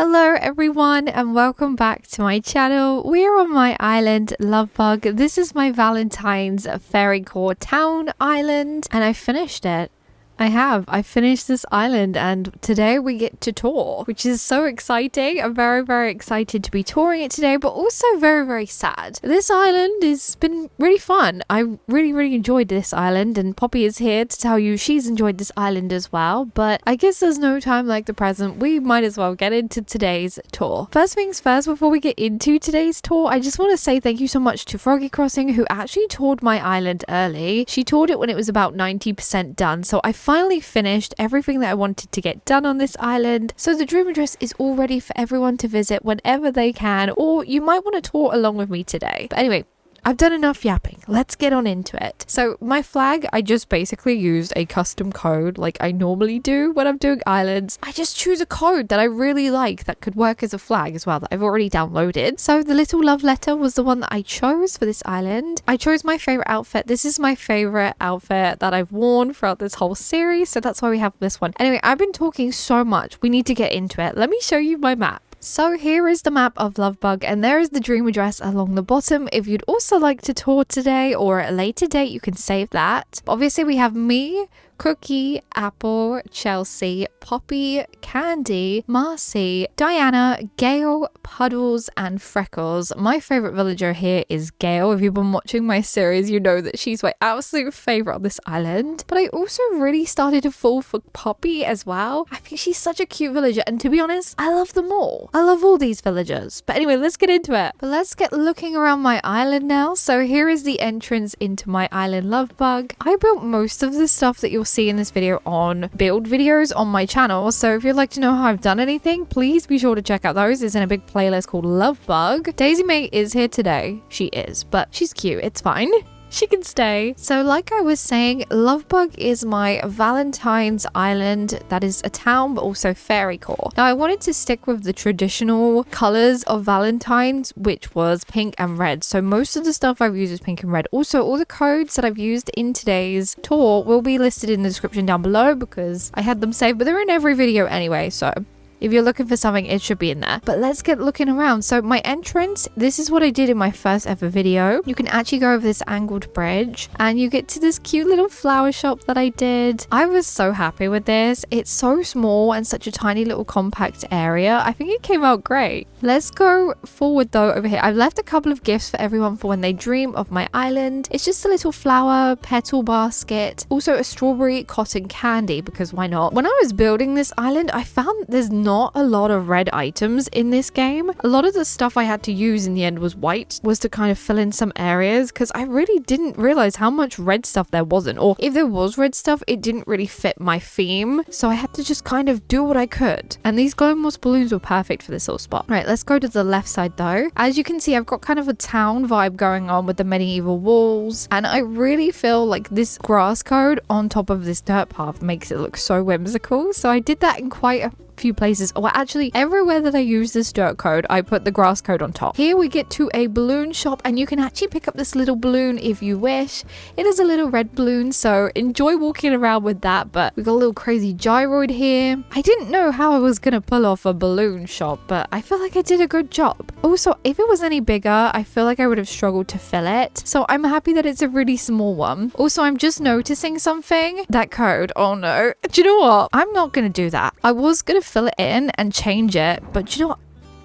Hello everyone and welcome back to my channel. We are on my island Lovebug. This is my Valentine's fairy core town island and I finished it. I finished this island and today we get to tour, which is so exciting. I'm very excited to be touring it today, but also very sad. This island has been really fun. I really enjoyed this island, and Poppy is here to tell you she's enjoyed this island as well. But I guess there's no time like the present. We might as well get into today's tour. First things first, before we get into today's tour, I just want to say thank you so much to Froggy Crossing, who actually toured my island early. She toured it when it was about 90% done, so I finally finished everything that I wanted to get done on this island. So the dream address is all ready for everyone to visit whenever they can, or you might want to tour along with me today. But anyway, I've done enough yapping. Let's get on into it. So my flag, I just basically used a custom code like I normally do when I'm doing islands. I just choose a code that I really like that could work as a flag as well that I've already downloaded. So the little love letter was the one that I chose for this island. I chose my favorite outfit. This is my favorite outfit that I've worn throughout this whole series. So that's why we have this one. Anyway, I've been talking so much. We need to get into it. Let me show you my map. So here is the map of Lovebug, and there is the dream address along the bottom. If you'd also like to tour today or at a later date, you can save that. Obviously, we have me, Cookie, Apple, Chelsea, Poppy, Candy, Marcy, Diana, Gail, Puddles, and Freckles. My favorite villager here is Gail. If you've been watching my series, you know that she's my absolute favorite on this island. But I also really started to fall for Poppy as well. I think she's such a cute villager, and to be honest, I love them all. I love all these villagers. But anyway, let's get into it. But let's get looking around my island now. So here is the entrance into my island Lovebug. I built most of the stuff that you'll see in this video on build videos on my channel, so if you'd like to know how I've done anything, please be sure to check out those. It's in a big playlist called Lovebug. Daisy May is here today. She is, but she's cute. It's fine. She can stay. So like I was saying, Lovebug is my Valentine's island that is a town but also fairy core. Now I wanted to stick with the traditional colors of Valentine's, which was pink and red. So most of the stuff I've used is pink and red. Also, all the codes that I've used in today's tour will be listed in the description down below because I had them saved, but they're in every video anyway, so if you're looking for something, it should be in there. But let's get looking around. So my entrance, this is what I did in my first ever video. You can actually go over this angled bridge and you get to this cute little flower shop that I did. I was so happy with this. It's so small and such a tiny little compact area. I think it came out great. Let's go forward though over here. I've left a couple of gifts for everyone for when they dream of my island. It's just a little flower petal basket. Also a strawberry cotton candy, because why not? When I was building this island, I found there's not a lot of red items in this game. A lot of the stuff I had to use in the end was white, was to kind of fill in some areas, because I really didn't realize how much red stuff there wasn't, or if there was red stuff, it didn't really fit my theme, so I had to just kind of do what I could. And these glow moss balloons were perfect for this little spot. Right, let's go to the left side though. As you can see, I've got kind of a town vibe going on with the medieval walls, and I really feel like this grass code on top of this dirt path makes it look so whimsical. So I did that in quite a few places, or actually everywhere that I use this dirt code, I put the grass code on top. Here we get to a balloon shop, and you can actually pick up this little balloon if you wish. It is a little red balloon, so enjoy walking around with that. But we got a little crazy gyroid here. I didn't know how I was gonna pull off a balloon shop, but I feel like I did a good job. Also, if it was any bigger, I feel like I would have struggled to fill it, so I'm happy that it's a really small one. Also, I'm just noticing something. That code, oh no, do you know what? I'm not gonna do that. I was gonna fill it in and change it, but you know what?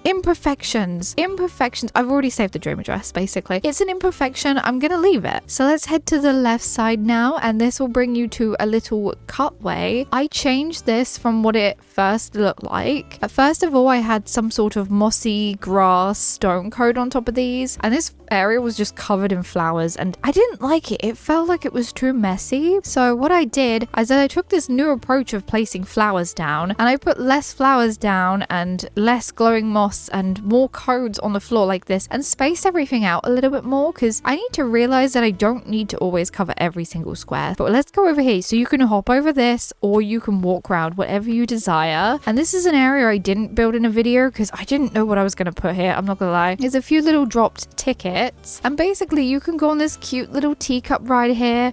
Imperfections. I've already saved the dream address. Basically, it's an imperfection. I'm gonna leave it. So let's head to the left side now, and this will bring you to a little cutway. I changed this from what it first looked like. First of all, I had some sort of mossy grass stone coat on top of these, and this area was just covered in flowers, and I didn't like it. It felt like it was too messy. So what I did is I took this new approach of placing flowers down, and I put less flowers down and less glowing moss and more codes on the floor like this, and spaced everything out a little bit more, because I need to realize that I don't need to always cover every single square. But let's go over here. So you can hop over this, or you can walk around, whatever you desire. And this is an area I didn't build in a video because I didn't know what I was going to put here. I'm not gonna lie. There's a few little dropped tickets, and basically you can go on this cute little teacup ride here.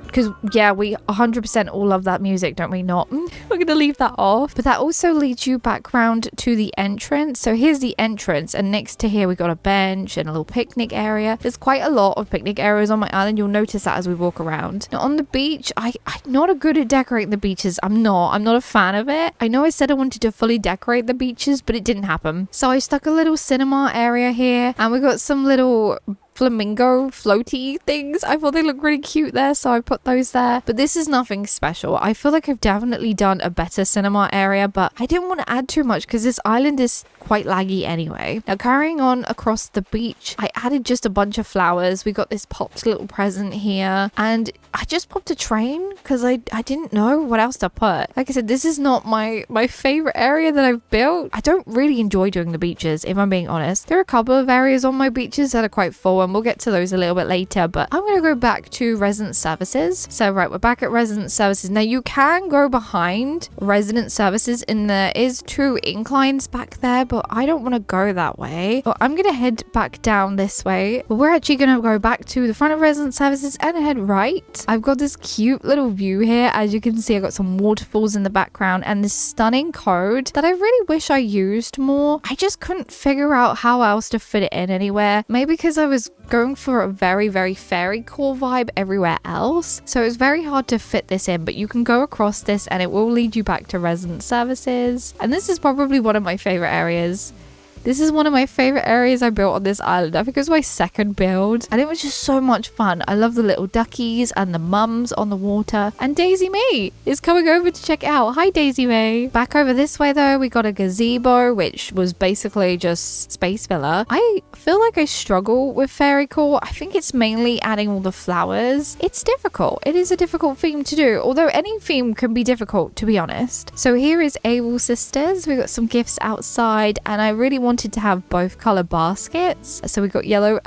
because yeah, we 100% all love that music, don't we not? We're gonna leave that off. But that also leads you back round to the entrance. So here's the entrance, and next to here we got a bench and a little picnic area. There's quite a lot of picnic areas on my island. You'll notice that as we walk around. Now on the beach, I'm not a good at decorating the beaches. I'm not a fan of it. I know I said I wanted to fully decorate the beaches, but it didn't happen. So I stuck a little cinema area here, and we got some little flamingo floaty things. I thought they looked really cute there, so I put those there. But this is nothing special. I feel like I've definitely done a better cinema area, but I didn't want to add too much because this island is quite laggy anyway. Now carrying on across the beach, I added just a bunch of flowers. We got this popped little present here, and I just popped a train because I didn't know what else to put. Like I said, this is not my favorite area that I've built. I don't really enjoy doing the beaches, if I'm being honest. There are a couple of areas on my beaches that are quite full, and we'll get to those a little bit later, but I'm going to go back to resident services. So right, we're back at resident services. Now you can go behind resident services, and there is 2 inclines back there, but I don't want to go that way. But I'm going to head back down this way. But we're actually going to go back to the front of resident services and head right. I've got this cute little view here. As you can see, I've got some waterfalls in the background and this stunning code that I really wish I used more. I just couldn't figure out how else to fit it in anywhere. Maybe because I was going for a very fairy core vibe everywhere else, so it's very hard to fit this in. But you can go across this and it will lead you back to resident services, and this is probably one of my favorite areas. This is one of my favorite areas I built on this island. I think it was my second build, and it was just so much fun. I love the little duckies and the mums on the water, and Daisy May is coming over to check it out. Hi Daisy May. Back over this way though, we got a gazebo, which was basically just space filler. I feel like I struggle with fairy core. I think it's mainly adding all the flowers. It's difficult. It is a difficult theme to do, although any theme can be difficult, to be honest. So here is Able Sisters. We got some gifts outside, and I really wanted to have both color baskets. So we got yellow.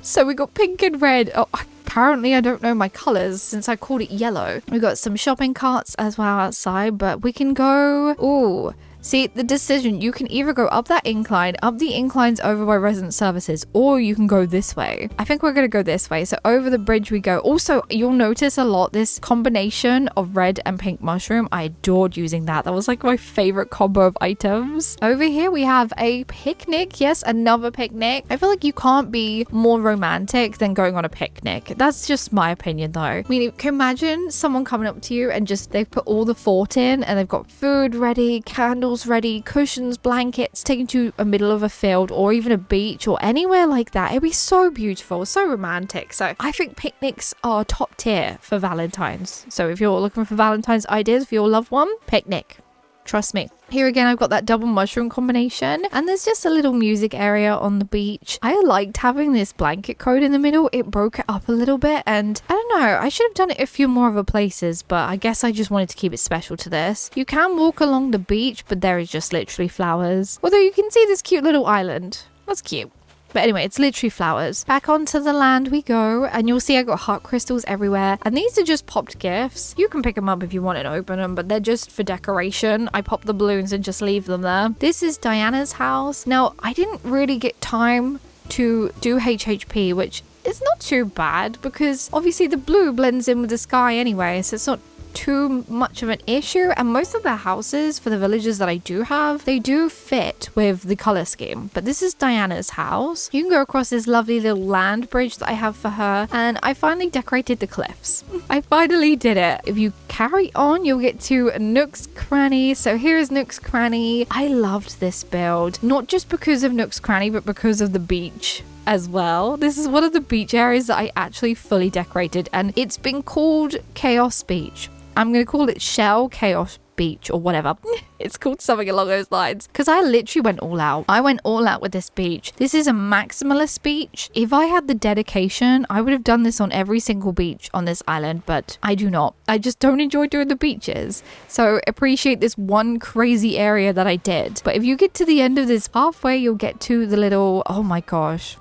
So we got pink and red. Oh, apparently I don't know my colors since I called it yellow. We got some shopping carts as well outside, but we can go. Ooh. See, the decision, you can either go up that incline, up the inclines over by resident services, or you can go this way. I think we're going to go this way. So over the bridge we go. Also, you'll notice a lot this combination of red and pink mushroom. I adored using that. That was like my favorite combo of items. Over here we have a picnic. Yes, another picnic. I feel like you can't be more romantic than going on a picnic. That's just my opinion though. I mean, can you imagine someone coming up to you and just they've put all the thought in, and they've got food ready, candles ready, cushions, blankets, taken to a middle of a field or even a beach or anywhere like that. It'd be so beautiful, so romantic. So I think picnics are top tier for Valentine's. So if you're looking for Valentine's ideas for your loved one, picnic. Trust me. Here again, I've got that double mushroom combination, and there's just a little music area on the beach. I liked having this blanket code in the middle. It broke it up a little bit, and I don't know, I should have done it a few more other places, but I guess I just wanted to keep it special to this. You can walk along the beach, but there is just literally flowers. Although you can see this cute little island. That's cute. But anyway, it's literally flowers. Back onto the land we go, and you'll see I got heart crystals everywhere. And these are just popped gifts. You can pick them up if you want and open them, but they're just for decoration. I pop the balloons and just leave them there. This is Diana's house. Now, I didn't really get time to do HHP, which is not too bad because obviously the blue blends in with the sky anyway, so it's not too much of an issue. And most of the houses for the villages that I do have, they do fit with the color scheme. But this is Diana's house. You can go across this lovely little land bridge that I have for her, and I finally decorated the cliffs. I finally did it. If you carry on, you'll get to Nooks Cranny. So here is Nooks Cranny. I loved this build, not just because of Nooks Cranny, but because of the beach as well. This is one of the beach areas that I actually fully decorated, and it's been called Chaos Beach. I'm going to call it Shell Chaos Beach or whatever. It's called something along those lines because I literally went all out. I went all out with this beach. This is a maximalist beach. If I had the dedication, I would have done this on every single beach on this island, but I do not. I just don't enjoy doing the beaches. So appreciate this one crazy area that I did. But if you get to the end of this halfway, you'll get to the little, oh my gosh,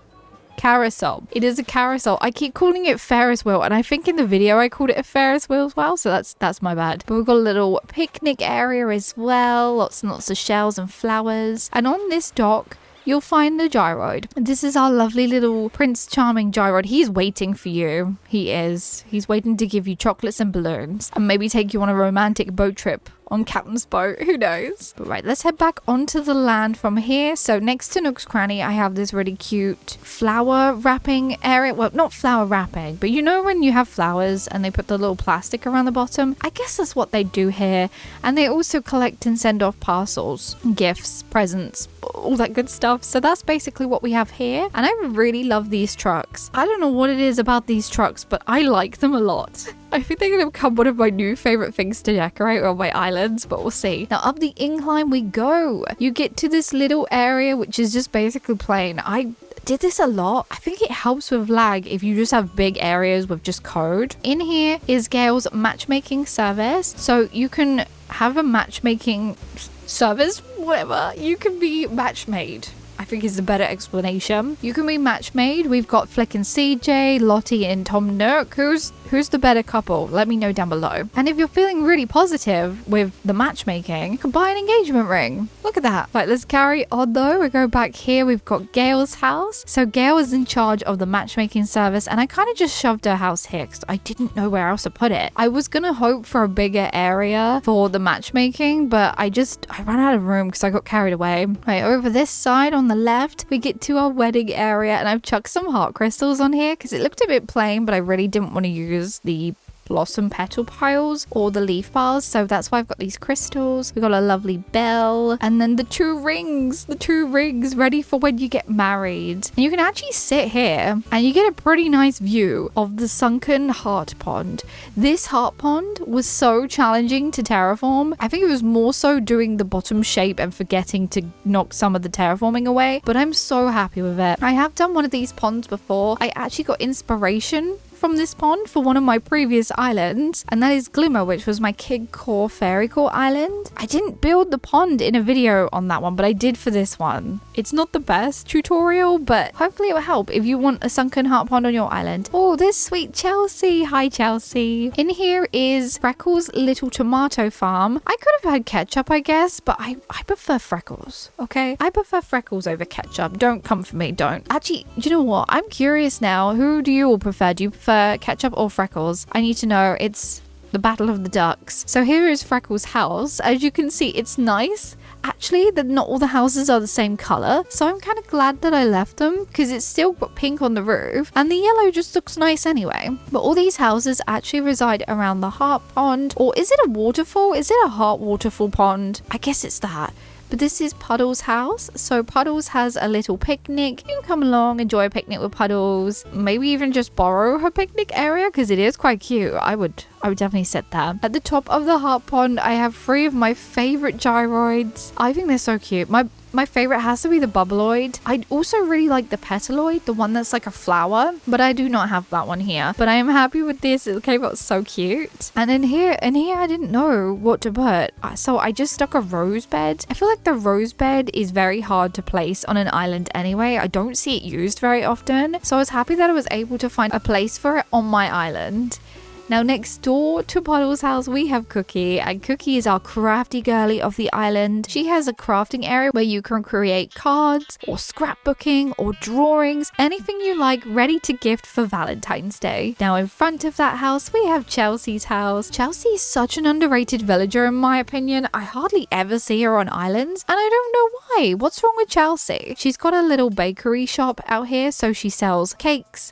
carousel. It is a carousel. I keep calling it Ferris wheel, and I think in the video I called it a Ferris wheel as well, so that's my bad. But we've got a little picnic area as well, lots and lots of shells and flowers. And on this dock you'll find the gyroid. This is our lovely little Prince Charming gyroid. He's waiting for you. He is. He's waiting to give you chocolates and balloons and maybe take you on a romantic boat trip on Captain's boat. Who knows? But right, let's head back onto the land from here. So next to Nooks Cranny, I have this really cute flower wrapping area. Well, not flower wrapping, but you know when you have flowers and they put the little plastic around the bottom? I guess that's what they do here. And they also collect and send off parcels, gifts, presents, all that good stuff. So that's basically what we have here. And I really love these trucks. I don't know what it is about these trucks, but I like them a lot. I think they're going to become one of my new favorite things to decorate on my islands, but we'll see. Now up the incline we go. You get to this little area, which is just basically plain. I did this a lot. I think it helps with lag if you just have big areas with just code. In here is Gail's matchmaking service. So you can have a matchmaking service, whatever. You can be match-made, I think is the better explanation. You can be match-made. We've got Flick and CJ, Lottie and Tom Nook. Who's the better couple? Let me know down below. And if you're feeling really positive with the matchmaking, you can buy an engagement ring. Look at that. Right, let's carry on though. We go back here. We've got Gail's house. So Gail is in charge of the matchmaking service, and I kind of just shoved her house here because I didn't know where else to put it. I was gonna hope for a bigger area for the matchmaking, but I ran out of room because I got carried away. Right, over this side on the left, we get to our wedding area, and I've chucked some heart crystals on here because it looked a bit plain, but I really didn't want to use the blossom petal piles or the leaf piles, so that's why I've got these crystals. We've got a lovely bell, and then the two rings ready for when you get married. And you can actually sit here and you get a pretty nice view of the sunken heart pond. This heart pond was so challenging to terraform. I think it was more so doing the bottom shape and forgetting to knock some of the terraforming away, but I'm so happy with it. I have done one of these ponds before. I actually got inspiration from this pond for one of my previous islands, and that is Glimmer, which was my Kid Core Fairy Core island. I didn't build the pond in a video on that one, but I did for this one. It's not the best tutorial, but hopefully it will help if you want a sunken heart pond on your island. Oh, there's sweet Chelsea. Hi, Chelsea. In here is Freckles' little tomato farm. I could have had ketchup, I guess, but I prefer Freckles, okay? I prefer Freckles over ketchup. Don't come for me, don't. Actually, you know what? I'm curious now. Who do you all prefer? Do you prefer ketchup or Freckles? I need to know. It's the battle of the ducks. So here is Freckles' house. As you can see, it's nice. Actually, not all the houses are the same color, so I'm kind of glad that I left them because it's still got pink on the roof and the yellow just looks nice anyway. But all these houses actually reside around the heart pond. Or is it a waterfall? Is it a heart waterfall pond? I guess it's that. But this is Puddles' house. So Puddles has a little picnic. You can come along, enjoy a picnic with Puddles. Maybe even just borrow her picnic area because it is quite cute. I would definitely sit there. At the top of the heart pond, I have 3 of my favorite gyroids. I think they're so cute. My favorite has to be the bubbleoid. I also really like the petaloid, the one that's like a flower, but I do not have that one here. But I am happy with this. It came out so cute. And in here I didn't know what to put. So I just stuck a rose bed. I feel like the rose bed is very hard to place on an island anyway. I don't see it used very often. So I was happy that I was able to find a place for it on my island. Now next door to Puddles' house we have Cookie, and Cookie is our crafty girly of the island. She has a crafting area where you can create cards or scrapbooking or drawings, anything you like, ready to gift for Valentine's Day. Now in front of that house we have Chelsea's house. Chelsea is such an underrated villager in my opinion. I hardly ever see her on islands and I don't know why. What's wrong with Chelsea? She's got a little bakery shop out here, so she sells cakes,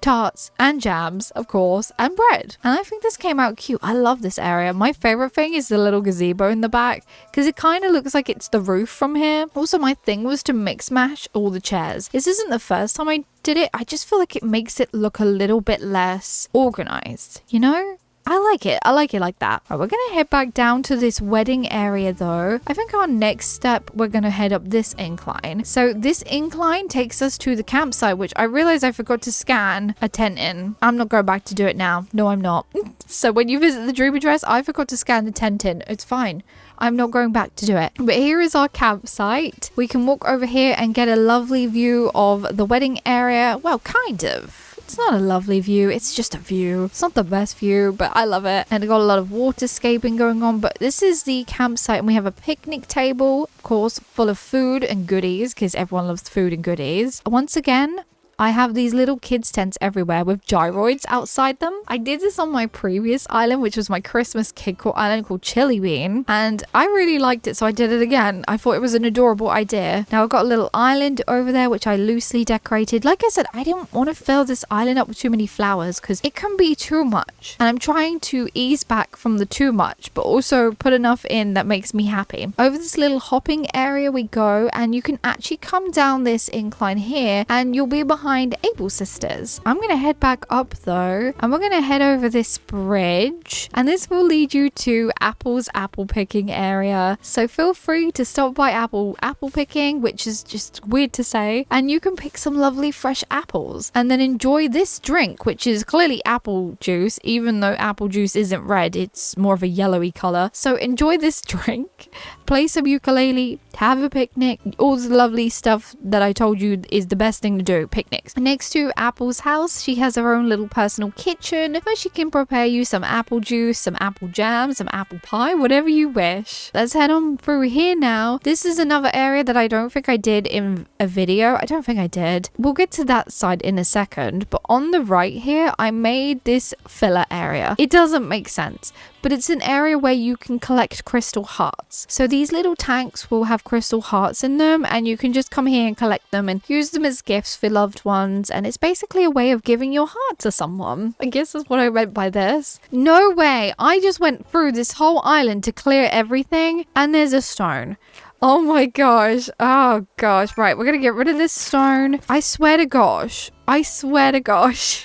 tarts and jams, of course, and bread. And I think this came out cute. I love this area. My favorite thing is the little gazebo in the back because it kind of looks like it's the roof from here. Also, my thing was to mix match all the chairs. This isn't the first time I did it. I just feel like it makes it look a little bit less organized, you know? I like it. I like it like that. Right, we're going to head back down to this wedding area though. I think our next step, we're going to head up this incline. So this incline takes us to the campsite, which I realized I forgot to scan a tent in. I'm not going back to do it now. No, I'm not. So when you visit the dream address, I forgot to scan the tent in. It's fine. I'm not going back to do it. But here is our campsite. We can walk over here and get a lovely view of the wedding area. Well, kind of. It's not a lovely view, it's just a view. It's not the best view, but I love it. And I got a lot of waterscaping going on, but this is the campsite and we have a picnic table, of course, full of food and goodies because everyone loves food and goodies. Once again, I have these little kids tents everywhere with gyroids outside them. I did this on my previous island, which was my Christmas kid island called Jellybean, and I really liked it, so I did it again. I thought it was an adorable idea. Now I've got a little island over there, which I loosely decorated. Like I said, I didn't want to fill this island up with too many flowers because it can be too much. And I'm trying to ease back from the too much, but also put enough in that makes me happy. Over this little hopping area we go, and you can actually come down this incline here, and you'll be behind Able Sisters. I'm going to head back up though, and we're going to head over this bridge, and this will lead you to Apple's apple picking area. So feel free to stop by apple picking, which is just weird to say, and you can pick some lovely fresh apples and then enjoy this drink, which is clearly apple juice, even though apple juice isn't red, it's more of a yellowy color. So enjoy this drink, play some ukulele, have a picnic, all the lovely stuff that I told you is the best thing to do, picnics. Next to Apple's house, she has her own little personal kitchen where she can prepare you some apple juice, some apple jam, some apple pie, whatever you wish. Let's head on through here now. This is another area that I don't think I did in a video. I don't think I did. We'll get to that side in a second, but on the right here, I made this filler area. It doesn't make sense, but it's an area where you can collect crystal hearts. So these little tanks will have crystal hearts in them, and you can just come here and collect them and use them as gifts for loved ones, and it's basically a way of giving your heart to someone. I guess that's what I meant by this. No way! I just went through this whole island to clear everything, and there's a stone. Oh my gosh. Oh gosh. Right, we're gonna get rid of this stone. I swear to gosh.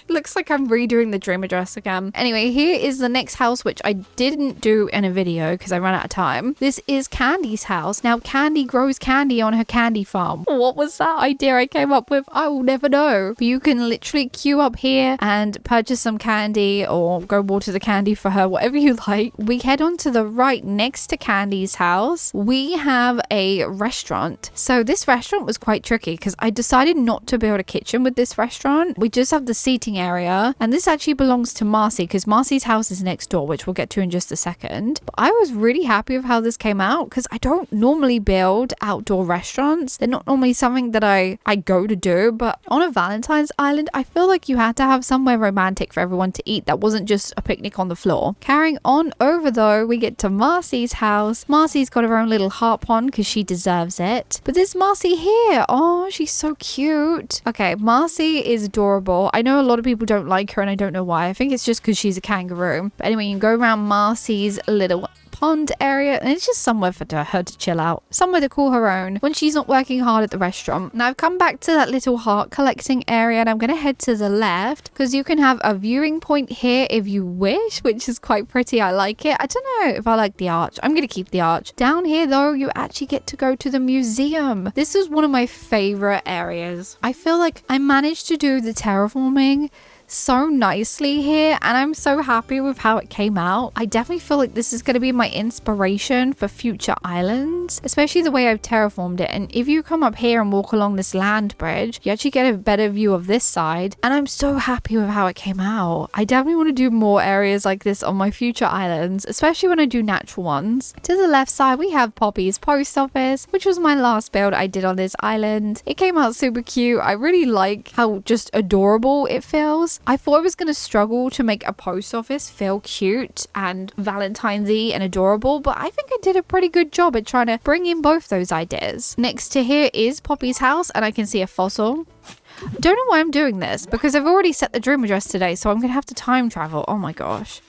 Looks like I'm redoing the dream address again. Anyway, here is the next house, which I didn't do in a video because I ran out of time. This is Candy's house. Now, Candy grows candy on her candy farm. What was that idea I came up with? I will never know. But you can literally queue up here and purchase some candy or go water the candy for her, whatever you like. We head on to the right next to Candy's house. We have a restaurant. So this restaurant was quite tricky because I decided not to build a kitchen with this restaurant. We just have the seating area, and this actually belongs to Marcy because Marcy's house is next door, which we'll get to in just a second. But I was really happy with how this came out because I don't normally build outdoor restaurants. They're not normally something that I go to do, but on a Valentine's island, I feel like you had to have somewhere romantic for everyone to eat that wasn't just a picnic on the floor. Carrying on over though, we get to Marcy's house. Marcy's got her own little heart pond because she deserves it. But there's Marcy here. Oh, she's so cute. Okay, Marcy is adorable. I know a lot of people don't like her and I don't know why. I think it's just because she's a kangaroo. But anyway, you can go around Marcy's little pond area, and it's just somewhere for her to chill out, somewhere to call her own when she's not working hard at the restaurant. Now I've come back to that little heart collecting area, and I'm going to head to the left because you can have a viewing point here if you wish, which is quite pretty. I like it. I don't know if I like the arch. I'm going to keep the arch. Down here though, you actually get to go to the museum. This is one of my favorite areas. I feel like I managed to do the terraforming so nicely here, and I'm so happy with how it came out. I definitely feel like this is going to be my inspiration for future islands, especially the way I've terraformed it. And if you come up here and walk along this land bridge, you actually get a better view of this side, and I'm so happy with how it came out. I definitely want to do more areas like this on my future islands, especially when I do natural ones. To the left side, we have Poppy's post office, which was my last build I did on this island. It came out super cute. I really like how just adorable it feels. I thought I was going to struggle to make a post office feel cute and Valentine's-y and adorable, but I think I did a pretty good job at trying to bring in both those ideas. Next to here is Poppy's house, and I can see a fossil. Don't know why I'm doing this because I've already set the dream address today, so I'm going to have to time travel. Oh my gosh.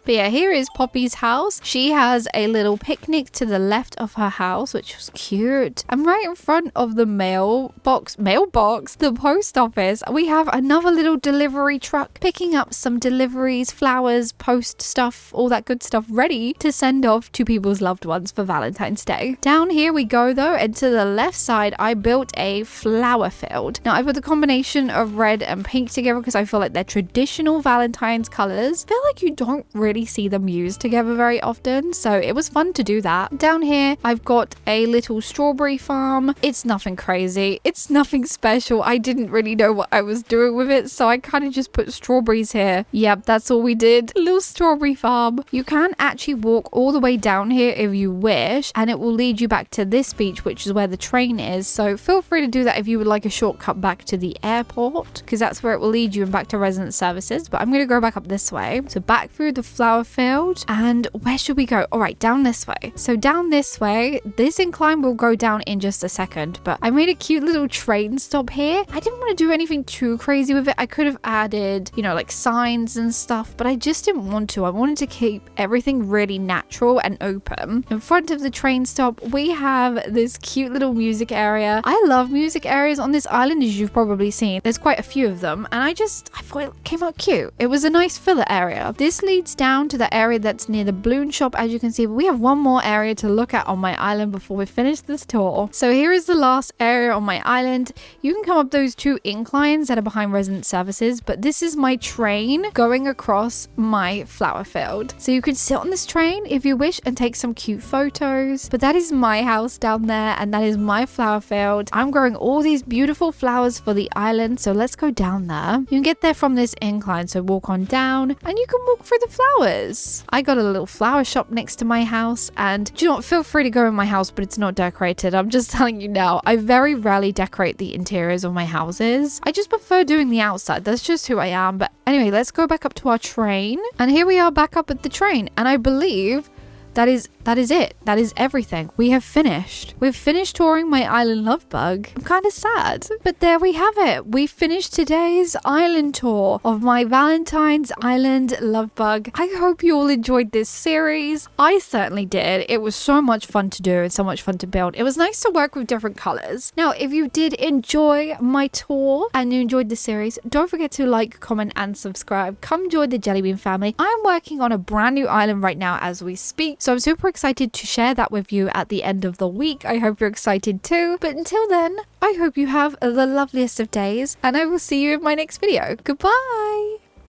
But yeah, here is Poppy's house. She has a little picnic to the left of her house, which was cute. And right in front of the mailbox, the post office, we have another little delivery truck picking up some deliveries, flowers, post stuff, all that good stuff, ready to send off to people's loved ones for Valentine's Day. Down here we go though, and to the left side, I built a flower field. Now I put the combination of red and pink together because I feel like they're traditional Valentine's colors. I feel like you don't really really see them used together very often, so it was fun to do that. Down here, I've got a little strawberry farm. It's nothing crazy. It's nothing special. I didn't really know what I was doing with it, so I kind of just put strawberries here. Yep, that's all we did. A little strawberry farm. You can actually walk all the way down here if you wish, and it will lead you back to this beach, which is where the train is. So feel free to do that if you would like a shortcut back to the airport, because that's where it will lead you and back to resident services. But I'm going to go back up this way. So back through the flower field, and where should we go? All right, down this way. So down this way, this incline will go down in just a second, but I made a cute little train stop here. I didn't want to do anything too crazy with it. I could have added, you know, like signs and stuff, but I just didn't want to. I wanted to keep everything really natural and open. In front of the train stop, we have this cute little music area. I love music areas on this island, as you've probably seen. There's quite a few of them, and I thought it came out cute. It was a nice filler area. This leads down to the area that's near the balloon shop, as you can see. But we have one more area to look at on my island before we finish this tour. So here is the last area on my island. You can come up those two inclines that are behind resident services, but this is my train going across my flower field. So you can sit on this train if you wish and take some cute photos. But that is my house down there, and that is my flower field. I'm growing all these beautiful flowers for the island, so let's go down there. You can get there from this incline, so walk on down and you can walk through the flowers. I got a little flower shop next to my house, and do you know what? Feel free to go in my house, but it's not decorated. I'm just telling you now. I very rarely decorate the interiors of my houses. I just prefer doing the outside. That's just who I am. But anyway, let's go back up to our train, and here we are back up at the train, and I believe that is it. That is everything. We have finished. We've finished touring my island, Lovebug. I'm kind of sad, but there we have it. We finished today's island tour of my Valentine's Island, Lovebug. I hope you all enjoyed this series. I certainly did. It was so much fun to do and so much fun to build. It was nice to work with different colors. Now, if you did enjoy my tour and you enjoyed the series, don't forget to like, comment, and subscribe. Come join the Jellybean family. I'm working on a brand new island right now as we speak, so I'm super excited to share that with you at the end of the week. I hope you're excited too. But until then, I hope you have the loveliest of days, and I will see you in my next video. Goodbye!